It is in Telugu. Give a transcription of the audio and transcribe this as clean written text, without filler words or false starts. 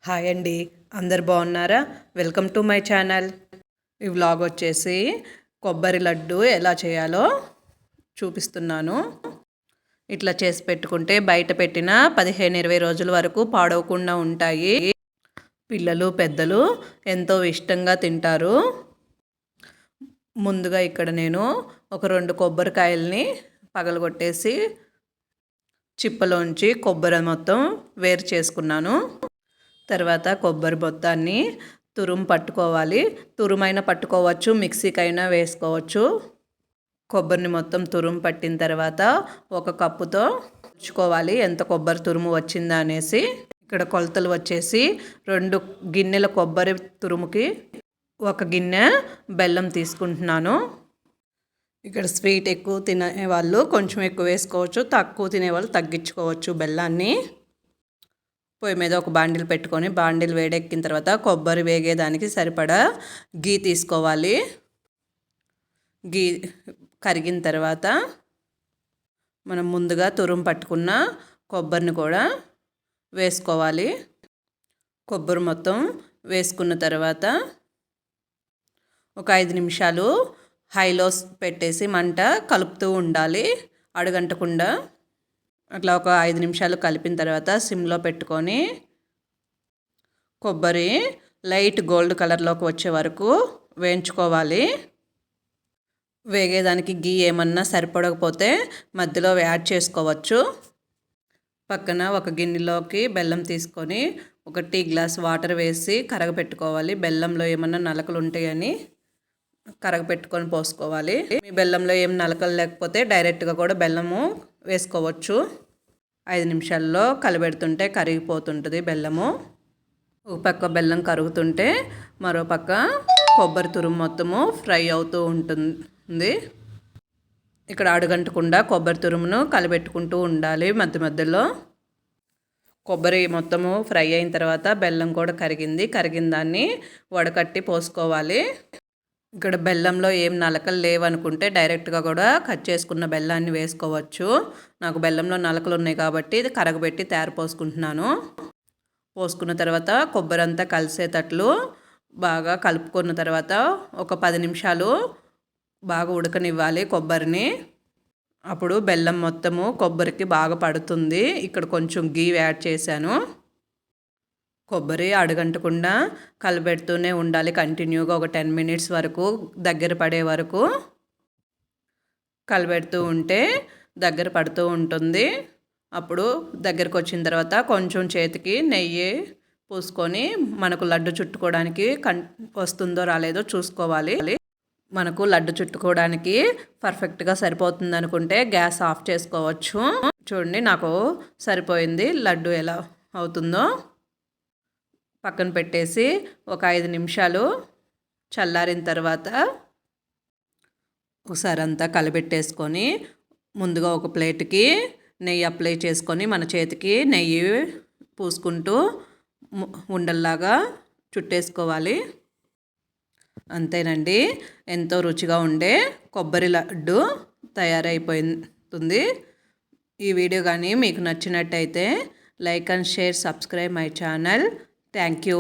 హాయ్ అండి, అందరు బాగున్నారా? Welcome to my channel. ఈ వ్లాగ్ వచ్చేసి కొబ్బరి లడ్డు ఎలా చేయాలో చూపిస్తున్నాను. ఇట్లా చేసి పెట్టుకుంటే బయట పెట్టిన 15-20 రోజుల వరకు పాడవకుండా ఉంటాయి. పిల్లలు పెద్దలు ఎంతో ఇష్టంగా తింటారు. ముందుగా ఇక్కడ నేను ఒక 2 కొబ్బరికాయల్ని పగలగొట్టేసి చిప్పలోంచి కొబ్బరి మొత్తం వేరు చేసుకున్నాను. తర్వాత కొబ్బరి మొత్తాన్ని తురుము పట్టుకోవాలి. తురుమైనా పట్టుకోవచ్చు, మిక్సీకైనా వేసుకోవచ్చు. కొబ్బరిని మొత్తం తురుము పట్టిన తర్వాత ఒక కప్పుతో ఉంచుకోవాలి ఎంత కొబ్బరి తురుము వచ్చిందా అనేసి. ఇక్కడ కొలతలు వచ్చేసి 2 గిన్నెల కొబ్బరి తురుముకి 1 గిన్నె బెల్లం తీసుకుంటున్నాను. ఇక్కడ స్వీట్ ఎక్కువ తినేవాళ్ళు కొంచెం ఎక్కువ వేసుకోవచ్చు, తక్కువ తినేవాళ్ళు తగ్గించుకోవచ్చు బెల్లాన్ని. పొయ్యి మీద ఒక బాండిల్ పెట్టుకొని బాండిల్ వేడెక్కిన తర్వాత కొబ్బరి వేగేదానికి సరిపడా గీ తీసుకోవాలి. గీ కరిగిన తర్వాత మనం ముందుగా తురుము పట్టుకున్న కొబ్బరిని కూడా వేసుకోవాలి. కొబ్బరి మొత్తం వేసుకున్న తర్వాత ఒక 5 నిమిషాలు హైలో పెట్టేసి మంట కలుపుతూ ఉండాలి, అడుగంటకుండా. అట్లా ఒక 5 నిమిషాలు కలిపిన తర్వాత సిమ్లో పెట్టుకొని కొబ్బరి లైట్ గోల్డ్ కలర్లోకి వచ్చే వరకు వేయించుకోవాలి. వేగేదానికి గీ ఏమన్నా సరిపడకపోతే మధ్యలో యాడ్ చేసుకోవచ్చు. పక్కన ఒక గిన్నెలోకి బెల్లం తీసుకొని ఒక టీ గ్లాస్ వాటర్ వేసి కరగపెట్టుకోవాలి. బెల్లంలో ఏమన్నా నలకలు ఉంటాయని కరగపెట్టుకొని పోసుకోవాలి. మీ బెల్లంలో ఏం నలకలు లేకపోతే డైరెక్ట్గా కూడా బెల్లము వేసుకోవచ్చు. 5 నిమిషాల్లో కలబెడుతుంటే కరిగిపోతుంటుంది బెల్లము. ఒక పక్క బెల్లం కరుగుతుంటే మరో పక్క కొబ్బరి తురుము మొత్తము ఫ్రై అవుతూ ఉంటుంది. ఇక్కడ అడుగంటకుండా కొబ్బరి తురుమును కలబెట్టుకుంటూ ఉండాలి మధ్య మధ్యలో. కొబ్బరి మొత్తము ఫ్రై అయిన తర్వాత బెల్లం కూడా కరిగిన దాన్ని వడకట్టి పోసుకోవాలి. ఇక్కడ బెల్లంలో ఏం నలకలు లేవనుకుంటే డైరెక్ట్గా కూడా కట్ చేసుకున్న బెల్లాన్ని వేసుకోవచ్చు. నాకు బెల్లంలో నలకలు ఉన్నాయి కాబట్టి ఇది కరగబెట్టి పోసుకుంటున్నాను. పోసుకున్న తర్వాత కొబ్బరి అంతా కలిసేటట్లు బాగా కలుపుకున్న తర్వాత ఒక 10 నిమిషాలు బాగా ఉడకనివ్వాలి కొబ్బరిని. అప్పుడు బెల్లం మొత్తము కొబ్బరికి బాగా పడుతుంది. ఇక్కడ కొంచెం గీ యాడ్ చేశాను. కొబ్బరి అడుగంటకుండా కలబెడుతూనే ఉండాలి కంటిన్యూగా ఒక 10 మినిట్స్ వరకు, దగ్గర పడే వరకు కలబెడుతూ ఉంటే దగ్గర పడుతూ ఉంటుంది. అప్పుడు దగ్గరకు వచ్చిన తర్వాత కొంచెం చేతికి నెయ్యి పూసుకొని మనకు లడ్డు చుట్టుకోవడానికి వస్తుందో రాలేదో చూసుకోవాలి. మనకు లడ్డు చుట్టుకోవడానికి పర్ఫెక్ట్గా సరిపోతుంది అనుకుంటే గ్యాస్ ఆఫ్ చేసుకోవచ్చు. చూడండి, నాకు సరిపోయింది. లడ్డు ఎలా అవుతుందో పక్కన పెట్టేసి ఒక 5 నిమిషాలు చల్లారిన తర్వాత ఒకసారి అంతా కలబెట్టేసుకొని ముందుగా ఒక ప్లేట్కి నెయ్యి అప్లై చేసుకొని మన చేతికి నెయ్యి పూసుకుంటూ ఉండల్లాగా చుట్టేసుకోవాలి. అంతేనండి, ఎంతో రుచిగా ఉండే కొబ్బరి లడ్డు తయారైపోతుంది. ఈ వీడియో కానీ మీకు నచ్చినట్టయితే like and share, subscribe my channel. Thank you.